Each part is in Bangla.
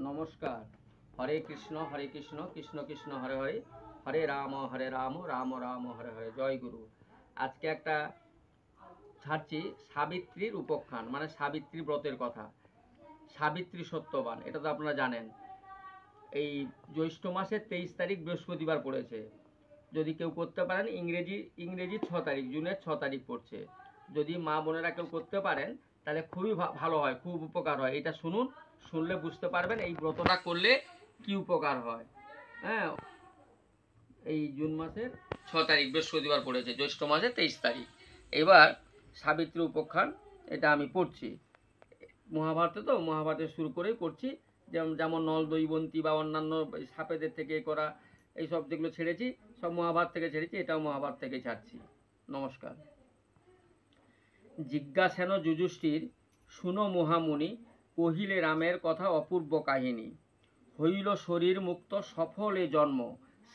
নমস্কার। হরে কৃষ্ণ কৃষ্ণ কৃষ্ণ হরে হরে, হরে রাম রাম রাম হরে হরে। জয় গুরু। আজকে একটা ছাড়ছি সাবিত্রীর উপাখ্যান, মানে সাবিত্রী ব্রতের কথা। সাবিত্রী সত্যবান, এটা তো আপনারা জানেন। এই জ্যৈষ্ঠ মাসের 23 তারিখ বৃহস্পতিবার পড়েছে। যদি কেউ করতে পারেন, ইংরেজি 6 তারিখ, জুনের 6 তারিখ পড়ছে। যদি মা বোনেরা কেউ করতে পারেন তাহলে খুবই ভালো হয়, খুব উপকার হয়। এটা শুনুন, শুনলে বুঝতে পারবেন এই ব্রতটা করলে কি উপকার হয়। হ্যাঁ, এই জুন মাসের 6 তারিখ বৃহস্পতিবার পড়েছে, জ্যৈষ্ঠ মাসের 23 তারিখ। এবার সাবিত্রী উপাখ্যান এটা আমি পড়ছি। মহাভারতে তো, মহাভারতে শুরু করেই পড়ছি। যেমন নল দৈবন্তী বা অন্যান্য সাপেদের থেকে করা এইসব যেগুলো ছেড়েছি, সব মহাভারত থেকে ছেড়েছি, এটাও মহাভারত থেকে ছাড়ছি। নমস্কার। জিজ্ঞাসেন যুধিষ্ঠির, শুনো মহামুনি, কহিলে রামের কথা অপূর্ব কাহিনী। হইল শরীর মুক্ত সফলে জন্ম,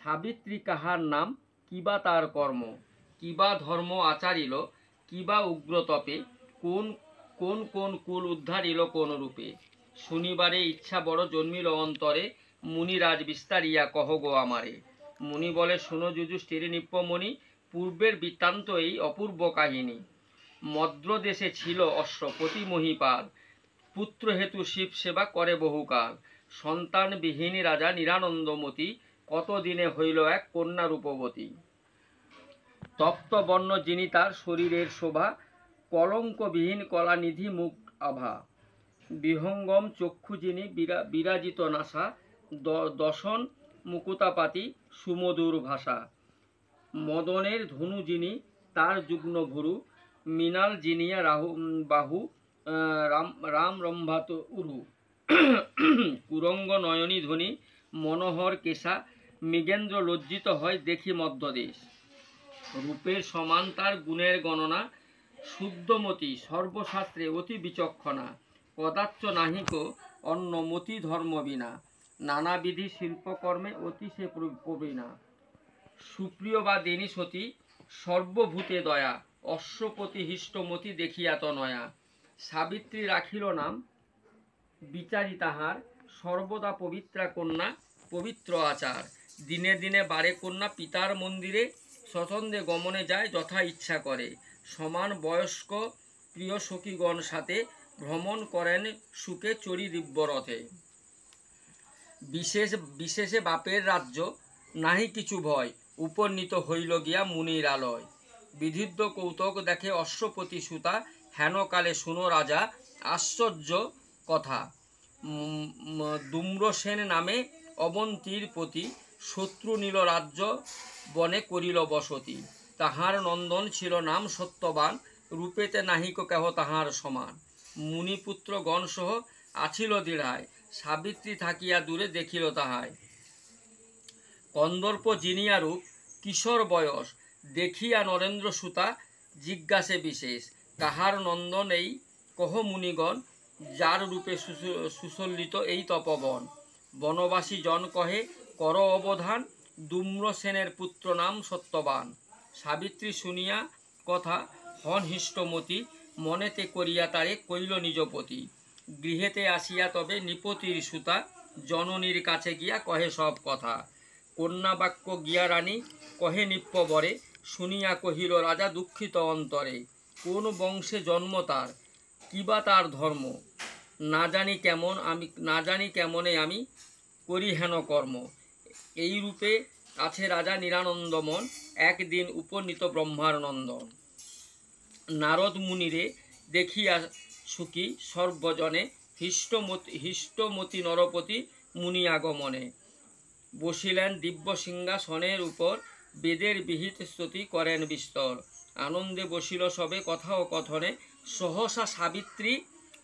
সাবিত্রী কাহার নাম, কিবা তার কর্ম। কিবা ধর্ম আচারিল, কিবা উগ্রতপে, কোন কোন কোন কুল উদ্ধারিল কোন রূপে। শুনিবারে ইচ্ছা বড় জন্মিল অন্তরে, মুনিরাজ বিস্তারিয়া কহ গো আমারে। মুনি বলে, শুনো যুধিষ্ঠির নিপ্পমণি, পূর্বের বৃত্তান্ত এই অপূর্ব কাহিনী। মদ্রদেশে ছিল অশ্বপতি মহিপাল, পুত্র হেতু শিব সেবা করে বহুকাল। সন্তানবিহীন রাজা নিরানন্দমতি, কতদিনে হইল এক কন্যা রূপবতী। তপ্ত বর্ণ যিনি তার শরীরের শোভা, কলঙ্কবিহীন কলানিধি মুখ আভা। বিহঙ্গম চক্ষু যিনি বিরাজিত নাসা, দশন মুকুতাপাতি সুমধুর ভাষা। মদনের ধনু যিনি তার যুগ্ন ভুরু, মৃণাল জিনিয়া বাহু রাম রম্ভাত উরু। কুরঙ্গ নয়নী ধ্বনি মনোহর কেশা, মৃগেন্দ্র লজ্জিত হয় দেখি মধ্যদেশ। রূপের সমান তার গুণের গণনা, শুদ্ধমতি সর্বশাস্ত্রে অতি বিচক্ষণা। কদাচ্চ নাহিক অন্নমতি ধর্ম বিনা, নানাবিধি শিল্পকর্মে অতি সে প্রবীণা। সুপ্রিয় বা দেনী সতী সর্বভূতে দয়া, অশ্বপতি হৃষ্টমতি দেখিয়া তনয়া। সাবিত্রী রাখিল নাম বিচারি তাহার, সর্বদা পবিত্রা কন্যা পবিত্র আচার। দিনে দিনে বারে কন্যা পিতার মন্দিরে, স্বচ্ছন্দে গমনে যায় যথা ইচ্ছা করে। সমান বয়স্ক প্রিয় সখীগণ সাথে, ভ্রমণ করেন সুখে চড়ি দিব্য রথে। বিশেষে বাপের রাজ্য নাহি কিছু ভয়, উপনীত হইল গিয়া মুনির আলয়। বিধিদ্ধ কৌতুক দেখে অশ্বপতি সুতা, হেনকালে শুনো রাজা আশ্চর্য কথা। দুম্রসেন নামে অবন্তীর পতি, শত্রু নীল রাজ্য বনে করিল বসতি। তাহার নন্দন ছিল নাম সত্যবান, রূপেতে নাহিক কেহ তাহার সমান। মুনিপুত্র গণসহ আছিল দৃঢ়ায়, সাবিত্রী থাকিয়া দূরে দেখিল তাহায়। কন্দর্প জিনিয়া রূপ কিশোর বয়স, দেখিয়া নরেন্দ্র সুতা জিজ্ঞাসে বিশেষ। কাহার নন্দন এই কহ মুনিগণ, যার রূপে সুসল্লিত এই তপবন। বনবাসী জন কহে কর অবধান, দুম্রসেনের পুত্র নাম সত্যবান। সাবিত্রী শুনিয়া কথা হন হৃষ্টমতি, মনেতে করিয়া তারে কইল নিজপতি। গৃহেতে আসিয়া তবে নিপতির সুতা, জননীর কাছে গিয়া কহে সব কথা। কন্যা বাক্য গিয়া রানী কহে নিপ্প বরে, শুনিয়া কহিল রাজা দুঃখিত অন্তরে। কোন বংশে জন্ম তার, কিবা তার ধর্ম, না জানি কেমনে আমি করি হেন কর্ম। এই রূপে আছে রাজা নিরানন্দমন, একদিন উপনীত ব্রহ্মার নন্দন। নারদ মুনিরে দেখিয়া সুখী সর্বজনে, হৃষ্টমতি নরপতি মুনি আগমনে। বসিলেন দিব্য সিংহাসনের উপর, বেদের বিহিত স্তুতি করেন বিস্তর। আনন্দে বসিল সবে কথা ও কথনে, সহসা সাবিত্রী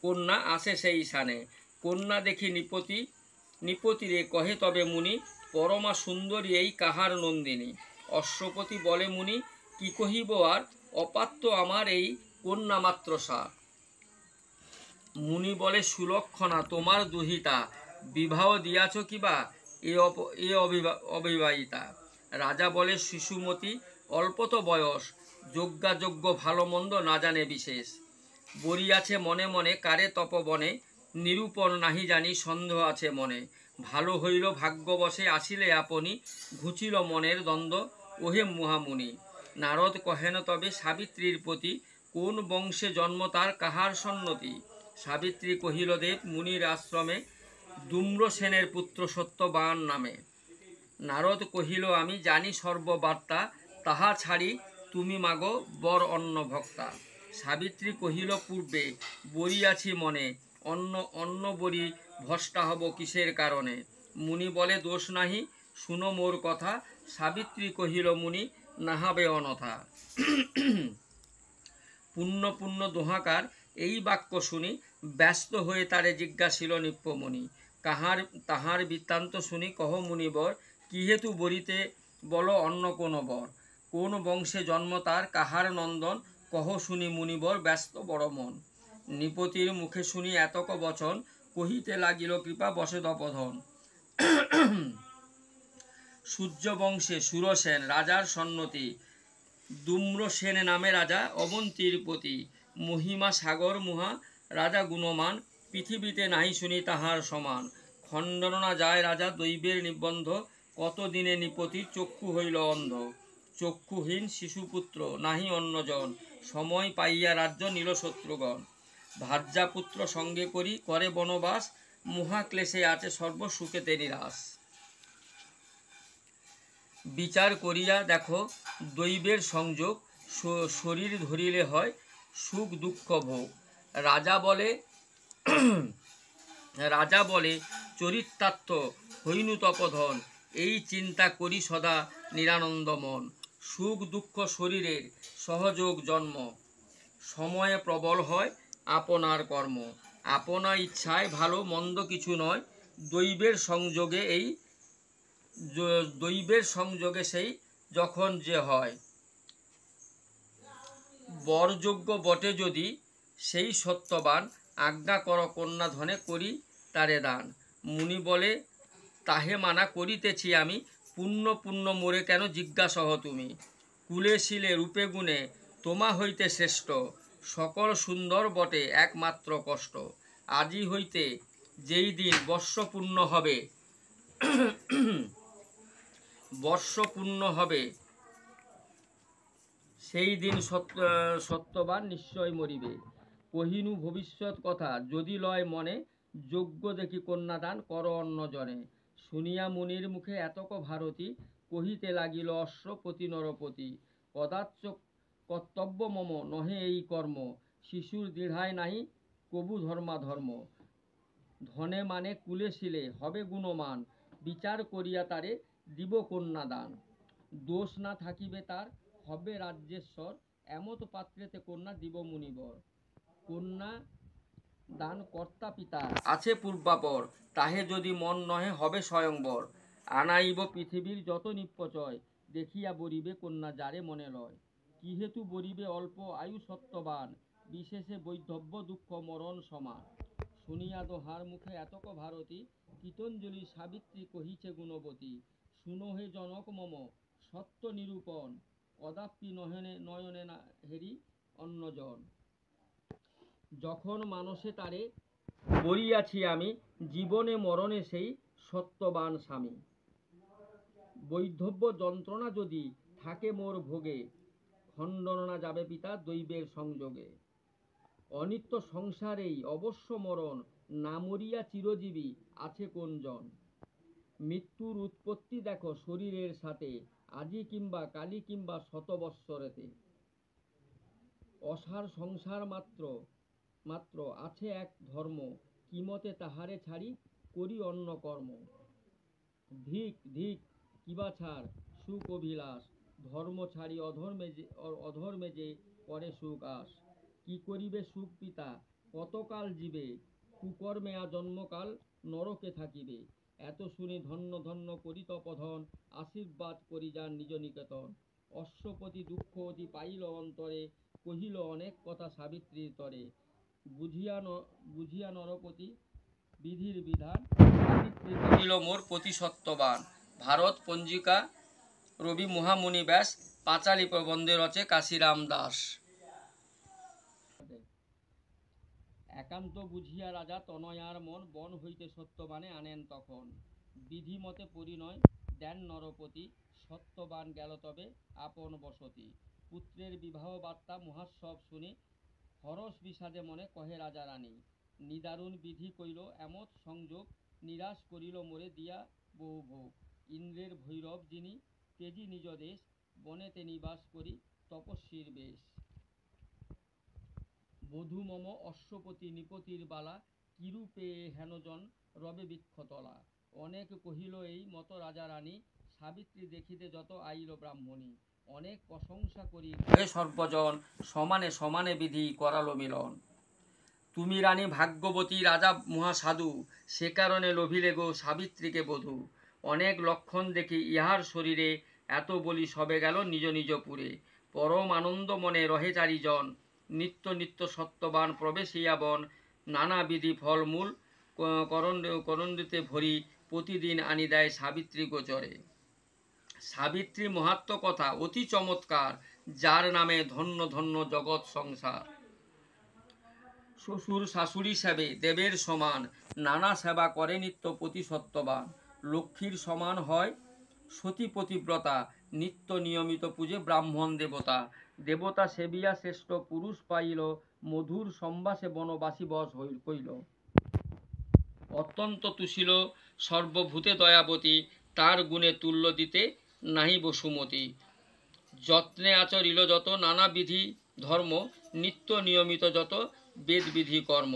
কন্যা আসে সেই স্থানে। কন্যা দেখি নিপতিরে কহে তবে মুনি, পরমা সুন্দরী এই কাহার নন্দিনী। অশ্বপতি বলে মুনি, কি কহিব আর, অপাত্য আমার এই কন্যা মাত্র সার। মুনি বলে, সুলক্ষণা তোমার দুহিতা, বিবাহ দিয়াছ কিবা এ অবিবাহিতা। রাজা বলে, শিশুমতি অল্পত বয়স, যজ্ঞাযোগ্য ভালো মন্দ না জানে বিশেষ। বরিয়াছে মনে মনে কারে তপবনে, নিরূপণ নাহি জানি, সন্দেহ আছে মনে। ভালো হইল ভাগ্যবশে আসিলে আপনি, ঘুচিল মনের দ্বন্দ্ব ওহে মহামুনি। নারদ কহেন তবে সাবিত্রীর প্রতি, কোন বংশে জন্ম তার কাহার সন্নতি। সাবিত্রী কহিল দেব মুনির আশ্রমে, দুম্রসেনের পুত্র সত্যবান নামে। নারদ কহিল আমি জানি সর্ববার্তা, তাহা ছাড়ি তুমি মাগো বর অন্ন ভক্তা। সাবিত্রী কহিল পূর্বে বরিয়াছি মনে, অন্ন অন্ন বরি ভষ্টা হব কিসের কারণে। মুনি বলে দোষ নাহি, শুনো মোর কথা। সাবিত্রী কহিল মুনি নাহাবে অনথা। পুণ্য পুণ্য দোহাকার এই বাক্য শুনি, ব্যস্ত হয়ে তারে জিজ্ঞাসিল নিপ্পমণি। তাহার বৃত্তান্ত শুনি কহ মুনিবর, কি হেতু বরিতে বলো অন্য কোন বর। কোন বংশে জন্ম তার কাহার নন্দন, কহ শুনি মুনিবর ব্যস্ত বড় মন। নৃপতির মুখে শুনি এতক বচন, কহিতে লাগিল কৃপা বসে তপধন। সূর্য বংশে সুরসেন রাজার সন্নতি, দুম্রসেন নামে রাজা অবন্তীর পতি। মহিমা সাগর মুহা রাজা গুণমান, পৃথিবীতে নাহি শুনি তাহার সমান। খণ্ডনা যায় রাজা দৈবের নিবন্ধ, কতদিনে নৃপতি চক্ষু হইল অন্ধ। চক্ষুহীন শিশুপুত্র নাহি অন্যজন, সময় পাইয়া রাজ্য নিল শত্রুগণ। ভার্যাপুত্র সঙ্গে করি করে বনবাস, মহাক্লেশে আছে সর্বসুখেতে নিরাশ। বিচার করিয়া দেখো দৈবের সংযোগ, শরীর ধরিলে হয় সুখ দুঃখ ভোগ। রাজা বলে চরিতার্থ হইনু তপধন, এই চিন্তা করি সদা নিরানন্দ মন। সুখ দুঃখ শরীরের সহযোগ জন্ম, সময়ে প্রবল হয় আপনার কর্ম। আপনা ইচ্ছায় ভালো মন্দ কিছু নয়, দৈবের সংযোগে সেই যখন যে হয়। বরযোগ্য বটে যদি সেই সত্যবান, আজ্ঞা কর কন্যা ধনে করি তারে দান। মুনি বলে তাহে মানা করিতেছি আমি, পুণ্য পুণ্য মোরে কেন জিজ্ঞাসহ তুমি। কুলে শিলে রূপে গুণে তোমা হইতে শ্রেষ্ঠ, সকল সুন্দর বটে একমাত্র কষ্ট। আজি হইতে যেই দিন বর্ষপূর্ণ হবে, সেই দিন সত্যবান নিশ্চয় মরিবে। কহিনু ভবিষ্যৎ কথা যদি লয় মনে, যোগ্য দেখি কন্যাদান কর অন্য জনে। শুনিয়া মুনির মুখে এতক ভারতী, কহিতে লাগিল অশ্বপতি নরপতি। কদাচ কর্তব্য মম নহে এই কর্ম, শিশুর দৃঢ়ায় নাহি কবু ধর্মাধর্ম। ধনে মানে কুলে শিলে হবে গুণমান, বিচার করিয়া তারে দিব কন্যাদান। দোষ না থাকিবে তার হবে রাজ্যেশ্বর, এমত পাত্রেতে কন্যা দিব মুনিবর। কন্যা দান কর্তা পিতা আছে পূর্বাপর, তাহে যদি মন নহে হবে স্বয়ংবর। আনাইব পৃথিবীর যত নিপচয়, দেখিয়া বরিবে কন্যা যারে মনে লয়। কি হেতু বরিবে অল্প আয়ু সত্যবান, বিশেষে বৈধব্য দুঃখ মরণ সমান। শুনিয়া দোহার মুখে এতক ভারতী, কীতঞ্জলি সাবিত্রী কহিছে গুণবতী। শুনো হে জনক মম সত্য নিরূপণ, কদাপি নয়নে না হেরি অন্যজন। যখন মানসে তারে বরিয়াছি আমি, জীবনে মরণে সেই সত্যবান স্বামী। বৈধব্য যন্ত্রণা যদি থাকে মোর ভোগে, খণ্ডনা যাবে পিতা দৈবের সংযোগে। অনিত্য সংসারেই অবশ্য মরণ, না মরিয়া চিরজীবী আছে কোনজন। মৃত্যুর উৎপত্তি দেখো শরীরের সাথে, আজি কিংবা কালি কিংবা শত বৎসরেতে। অসার সংসার মাত্র আছে এক ধর্ম, কিমতে তাহারে ছাড়ি করি অন্য কর্ম। ধিক ধিক কিবা ছাড় সুখ অভিলাষ, ধর্ম ছাড়ি অধর্মে যে করে সুখ আস। কি করিবে সুখ পিতা কতকাল জীবে, কুকর্মে জন্মকাল নরকে থাকিবে। এত শুনি ধন্য ধন্য করি তপধন, আশীর্বাদ করি যান নিজ নিকেতন। অশ্বপতি দুঃখ অতি পাইল অন্তরে, কহিল অনেক কথা সাবিত্রীর তরে। বুঝিয়া নরপতি বিধির বিধান, সাবিত্রী কহিল মোর পতি সত্যবান। ভারত পঞ্জিকা রবি মহামুনি ব্যাস, পাঁচালী প্রবন্ধে রচে কাশীরাম দাস। একান্ত বুঝিয়া রাজা তনয়ার মন বন হইতে সত্যবানে আনেন তখন। বিধিমতে পরিণয় দেন নরপতি, সত্যবান গেল তবে আপন বসতি। পুত্রের বিবাহ বার্তা মহাসব শুনি, হরস বিষাদে মনে কহে রাজা রানী। নিদারুণ বিধি কইল এমত সংযোগ, নিরাশ করিল মোরে দিয়া বহু ভোগ। ইন্দ্রের ভৈরব যিনি তেজি নিজ দেশ, বনেতে নিবাস করি তপস্বীর বেশ। বধূ মম অশ্বপতি নিপতির বালা, কিরূপে হেনজন রবে বৃক্ষতলা। অনেক কহিল এই মত রাজা রানী, সাবিত্রী দেখিতে যত আইল ব্রাহ্মণী। অনেক প্রশংসা করি সর্বজন, সমানে সমানে বিধি করালো মিলন। তুমি রানী ভাগ্যবতী রাজা মহাসাধু, সে কারণে লোভিলে গো সাবিত্রীকে বধূ। অনেক লক্ষণ দেখি ইহার শরীরে, এত বলি সবে গেল নিজ নিজ পুরে। পরম আনন্দ মনে রহে চারিজন, নিত্য নিত্য সত্যবান প্রবেশিয়া বন। নানা বিধি ফলমূল করন্দিতে ভরি, প্রতিদিন আনি দেয় সাবিত্রী গোচরে। সাবিত্রী মহাত্ম কথা অতি চমৎকার, যার নামে ধন্য ধন্য জগৎ সংসার। শ্বশুর শাশুড়ি সেবে দেবের সমান, নানা সেবা করে নিত্য পতি সত্যবান। লক্ষ্মীর সমান হয় সতী পতিব্রতা, নিত্য নিয়মিত পূজে ব্রাহ্মণ দেবতা। দেবতা সেবিয়া শ্রেষ্ঠ পুরুষ পাইল, মধুর সম্বাসে বনবাসী বশ হইল। অত্যন্ত তুষিল সর্বভূতে দয়াবতী, তার গুণে তুল্য দিতে নাহি বসুমতী। যত্নে আচরিল যত নানা বিধি ধর্ম, নিত্য নিয়মিত যত বেদবিধি কর্ম।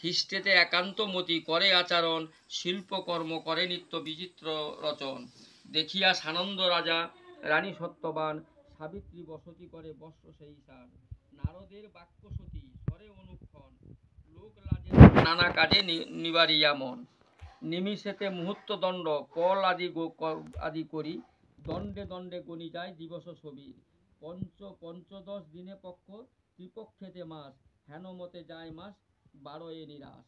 হিষ্টেতে একান্ত মতি করে আচরণ, শিল্পকর্ম করে নিত্য বিচিত্র রচন। দেখিয়া সানন্দ রাজা রানী সত্যবান, সাবিত্রী বসতি করে বস্ত্র সেই সার। নারদের বাক্য সতী স্বরে অনুক্ষণ, লোক লাজে নানা কাজে নিবারিয়া মন। নিমিষেতে মুহূর্ত দণ্ড কল আদি করি, দণ্ডে দণ্ডে গণি যায় দিবস ছবি। পঞ্চদশ দিনে পক্ষ, ত্রিপক্ষেতে মাস, হেন মতে যায় মাস 12 নিরাশ।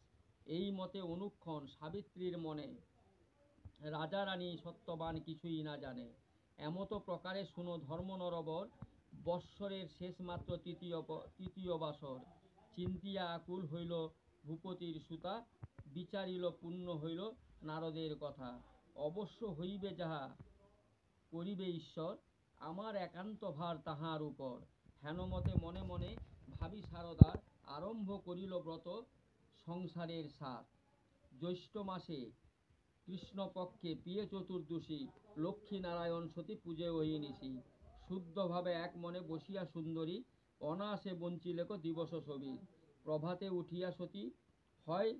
এই মতে অনুক্ষণ সাবিত্রীর মনে, রাজা রানী সত্যবান কিছুই না জানে। এমতো প্রকারে শুনো ধর্ম নরবর, বৎসরের শেষ মাত্র তৃতীয় বাসর। চিন্তিয়া আকুল হইল ভূপতির সুতা, বিচারিল পূর্ণ হইল নারদের কথা। অবশ্য হইবে যাহা করিবে ঈশ্বর, আমার একান্ত ভার তাহার উপর। হেনমতে মনে মনে ভাবি সারদার, আরম্ভ করিল ব্রত সংসারের সার। জ্যৈষ্ঠ মাসে কৃষ্ণপক্ষে প্রিয় চতুর্দশী, লক্ষ্মী নারায়ণ সতী পূজে ওই নিশি। শুদ্ধভাবে এক মনে বসিয়া সুন্দরী, অনায়াসে বঞ্চিলেক দিবস ছবি। প্রভাতে উঠিয়া সতী হয়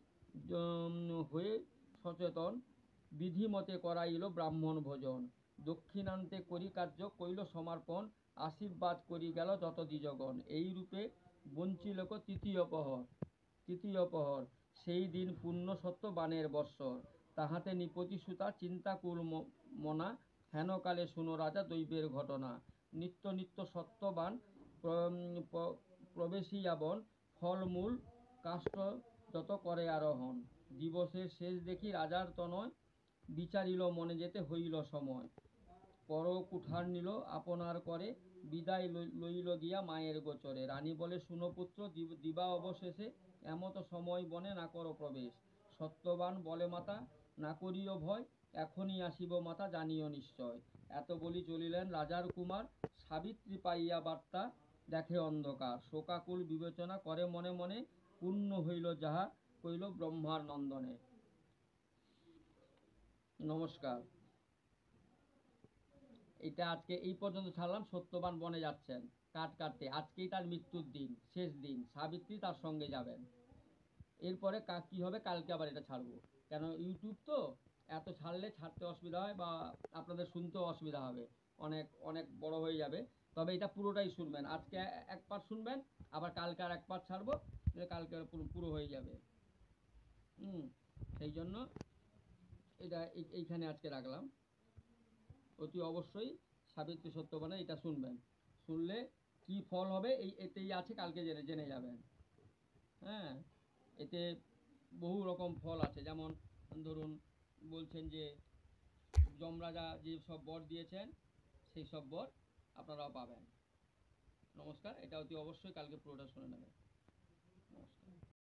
হয়ে সচেতন, বিধিমতে করাইল ব্রাহ্মণ ভোজন। দক্ষিণান্তে করি কার্য কইল সমর্পণ, আশীর্বাদ করি গেল যত দ্বিজগণ। এই রূপে বঞ্চিলেক তৃতীয় প্রহর, সেই দিন পূর্ণ সত্যবানের বৎসর। তাহাতে নিপতি সুতা চিন্তাকুল মনা, হেনকালে শুনো রাজা দৈবের ঘটনা। নিত্য নিত্য সত্যবান প্রবেশিয়া বন, ফলমূল কাষ্ঠ যত করে আরোহণ। দিবসের শেষ দেখি রাজার তনয়, বিচারিল মনে যেতে হইল সময়। পর কুঠার নিল আপনার করে, বিদায় লইল গিয়া মায়ের গোচরে। রানী বলে শুনো পুত্র, দিবা অবশেষে এমত সময় বনে না করো প্রবেশ। সত্যবান বলে মাতা না করিও ভয়, এখনই আসিব মাতা জানিও নিশ্চয়। এত বলি চলিলেন রাজার কুমার, সাবিত্রী পাইয়া বার্তা দেখে অন্ধকার। শোকাকুল বিবেচনা করে মনে মনে, পূর্ণ হইল যাহা কইল ব্রহ্মার নন্দনে। নমস্কার। এটা আজকে এই পর্যন্ত ছাড়লাম। সত্যবান বনে যাচ্ছেন কাঠ কাটতে, আজকেই তার মৃত্যুর দিন, শেষ দিন। সাবিত্রী তার সঙ্গে যাবেন। এরপরে কি হবে কালকে আবার এটা ছাড়বো, কেন ইউটিউব তো এত ছাড়লে ছাড়তে অসুবিধা হয় বা আপনাদের শুনতেও অসুবিধা হবে, অনেক অনেক বড় হয়ে যাবে। তবে এটা পুরোটাই শুনবেন, আজকে এক পার্ট শুনবেন, আবার কালকে আর এক পার্ট ছাড়বো, কালকে পুরো হয়ে যাবে। সেই জন্য এটা এইখানে আজকে রাখলাম। অতি অবশ্যই সাবিত্রী সত্যবানে এটা শুনবেন, শুনলে কি ফল হবে এতেই আছে, কালকে জেনে যাবেন। হ্যাঁ, এতে বহু রকম ফল আছে, যেমন ধরুন বলছেন যে যমরাজা যে সব বর দিয়েছেন, সেই সব বর আপনারাও পাবেন। নমস্কার। এটা অতি অবশ্যই কালকে পুরোটা শুনে নেবেন।